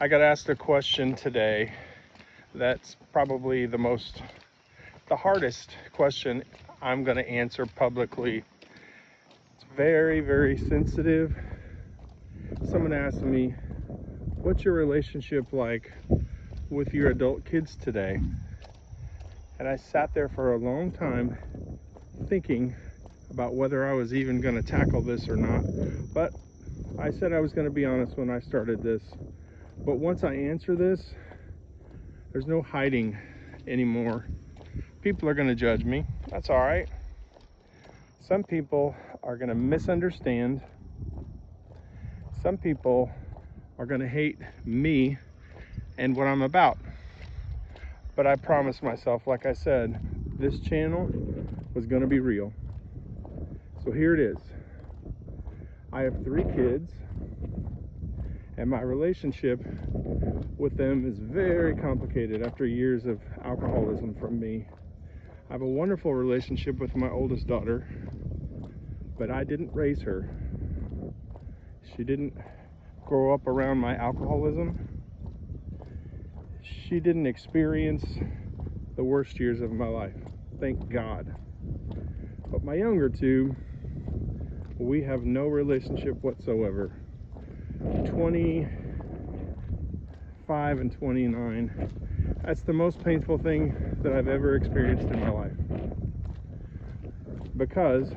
I got asked a question today that's probably the hardest question I'm going to answer publicly. It's very, very sensitive. Someone asked me, what's your relationship like with your adult kids today? And I sat there for a long time thinking about whether I was even going to tackle this or not. But I said I was going to be honest when I started this. But once I answer this, there's no hiding anymore. People are going to judge me. That's all right. Some people are going to misunderstand. Some people are going to hate me and what I'm about. But I promised myself, like I said, this channel was going to be real. So here it is. I have 3 kids, and my relationship with them is very complicated after years of alcoholism from me. I have a wonderful relationship with my oldest daughter, but I didn't raise her. She didn't grow up around my alcoholism. She didn't experience the worst years of my life, thank God. But my younger 2, we have no relationship whatsoever. 25 and 29. That's the most painful thing that I've ever experienced in my life. Because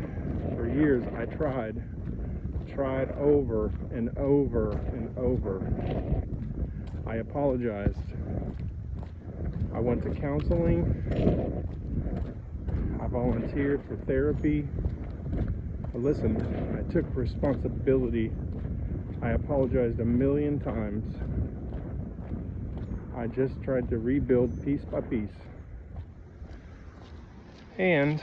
for years I tried over and over and over. I apologized. I went to counseling. I volunteered for therapy. I listened. I took responsibility. I apologized a million times. I just tried to rebuild piece by piece. And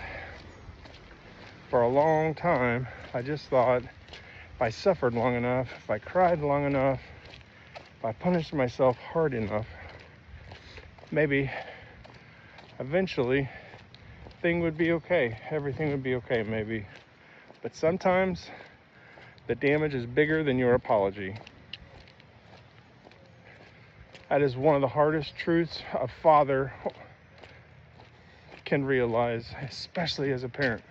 for a long time, I just thought if I suffered long enough, if I cried long enough, if I punished myself hard enough, maybe eventually things would be okay. Everything would be okay, maybe. But sometimes the damage is bigger than your apology. That is one of the hardest truths a father can realize, especially as a parent.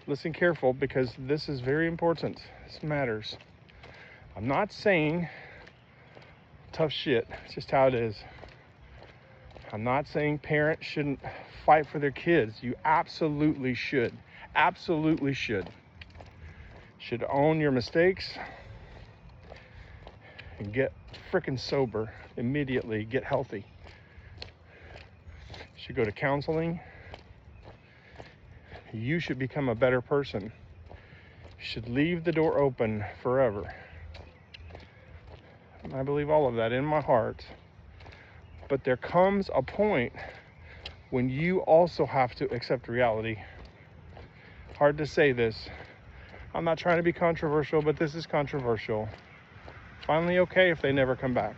Listen careful, because this is very important. This matters. I'm not saying tough shit. It's just how it is. I'm not saying parents shouldn't fight for their kids. You absolutely should. Absolutely should. Should own your mistakes and get freaking sober immediately. Get healthy. Should go to counseling. You should become a better person. You should leave the door open forever. And I believe all of that in my heart. But there comes a point when you also have to accept reality. Hard to say this. I'm not trying to be controversial, but this is controversial. Finally okay if they never come back.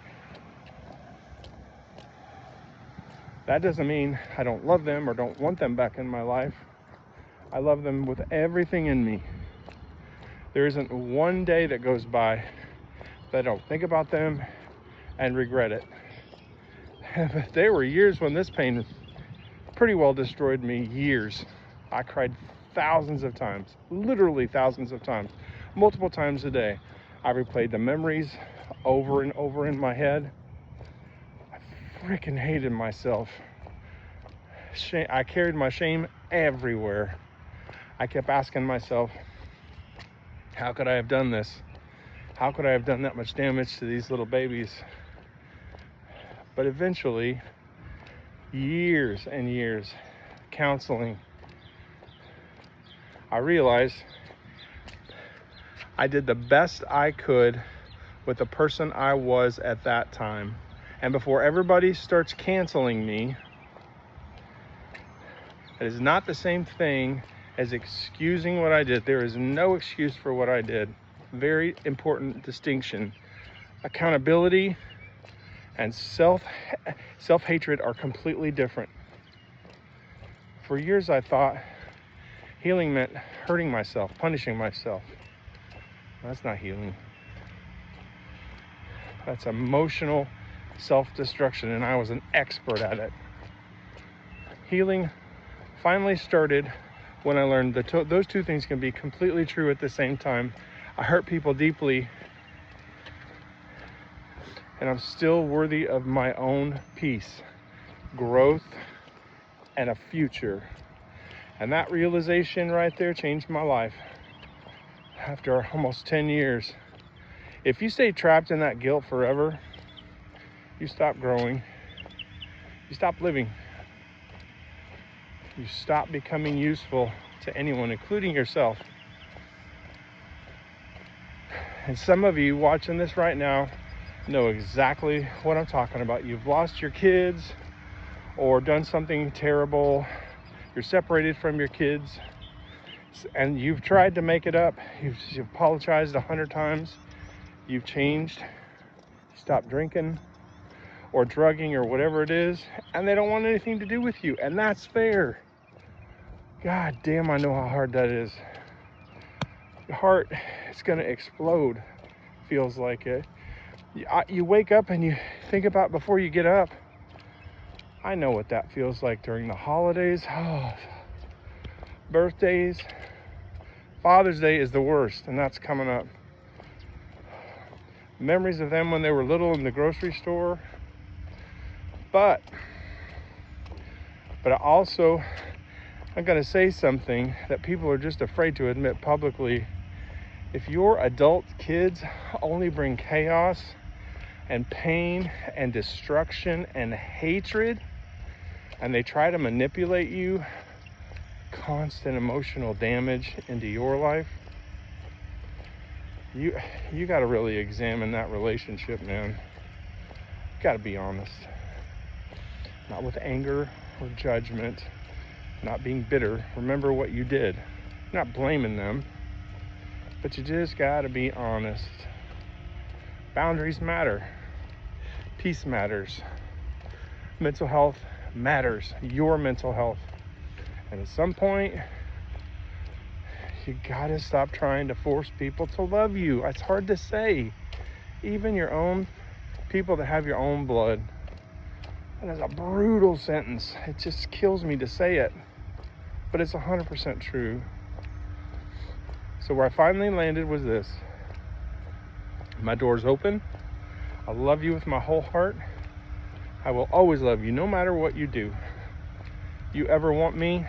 That doesn't mean I don't love them or don't want them back in my life. I love them with everything in me. There isn't one day that goes by that I don't think about them and regret it. But there were years when this pain pretty well destroyed me. Years. I cried thousands of times, literally thousands of times, multiple times a day. I replayed the memories over and over in my head. I freaking hated myself. I carried my shame everywhere. I kept asking myself, how could I have done this? How could I have done that much damage to these little babies? But eventually, years and years, counseling, I realized I did the best I could with the person I was at that time. And before everybody starts canceling me, it is not the same thing as excusing what I did. There is no excuse for what I did. Very important distinction. Accountability and self-hatred are completely different. For years I thought healing meant hurting myself, punishing myself. That's not healing. That's emotional self-destruction, and I was an expert at it. Healing finally started when I learned that those two things can be completely true at the same time. I hurt people deeply, and I'm still worthy of my own peace, growth, and a future. And that realization right there changed my life after almost 10 years. If you stay trapped in that guilt forever, you stop growing, you stop living, you stop becoming useful to anyone, including yourself. And some of you watching this right now know exactly what I'm talking about. You've lost your kids or done something terrible. You're separated from your kids and you've tried to make it up. You've apologized 100 times. You've changed. You stopped drinking or drugging or whatever it is, and they don't want anything to do with you, and that's fair. God damn, I know how hard that is. Your heart is gonna explode, feels like it. You wake up and you think about before you get up. I know what that feels like during the holidays. Oh, birthdays. Father's Day is the worst, and that's coming up. Memories of them when they were little in the grocery store. But I'm going to say something that people are just afraid to admit publicly. If your adult kids only bring chaos and pain and destruction and hatred, and they try to manipulate you, constant emotional damage into your life, you got to really examine that relationship, man. You got to be honest. Not with anger or judgment, not being bitter. Remember what you did. Not blaming them, but you just gotta be honest. Boundaries matter. Peace matters. Mental health matters. Your mental health. And at some point, you gotta stop trying to force people to love you. It's hard to say. Even your own people that have your own blood. That is a brutal sentence. It just kills me to say it, but it's 100% true. So where I finally landed was this. My door's open. I love you with my whole heart. I will always love you, no matter what you do. You ever want me,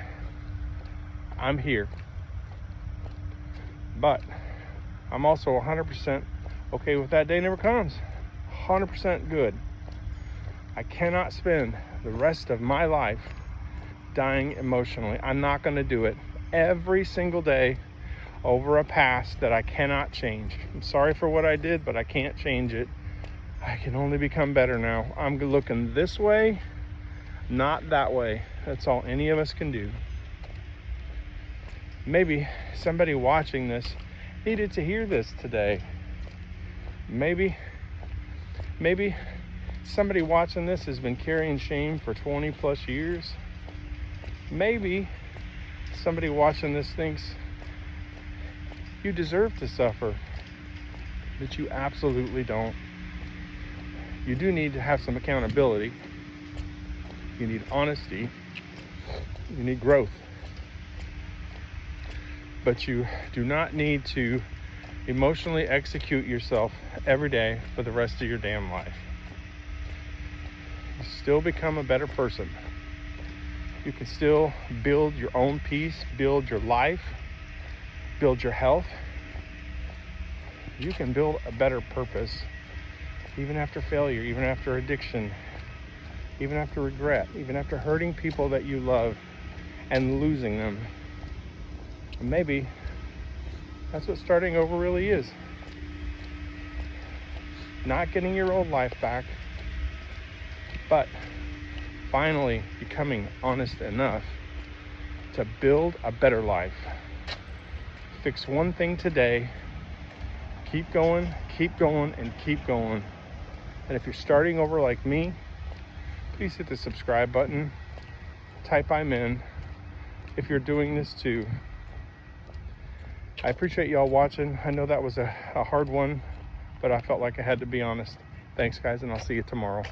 I'm here. But I'm also 100% okay with that day never comes. 100% good. I cannot spend the rest of my life dying emotionally. I'm not going to do it every single day over a past that I cannot change. I'm sorry for what I did, but I can't change it. I can only become better now. I'm looking this way, not that way. That's all any of us can do. Maybe somebody watching this needed to hear this today. Maybe somebody watching this has been carrying shame for 20 plus years. Maybe somebody watching this thinks you deserve to suffer, but you absolutely don't. You do need to have some accountability. You need honesty. You need growth. But you do not need to emotionally execute yourself every day for the rest of your damn life. You still become a better person. You can still build your own peace, build your life, build your health. You can build a better purpose even after failure, even after addiction, even after regret, even after hurting people that you love and losing them. And maybe that's what starting over really is. Not getting your old life back, but finally becoming honest enough to build a better life. Fix one thing today. Keep going, and keep going. And if you're starting over like me, please hit the subscribe button. Type I'm in if you're doing this too. I appreciate y'all watching. I know that was a hard one, but I felt like I had to be honest. Thanks, guys, and I'll see you tomorrow.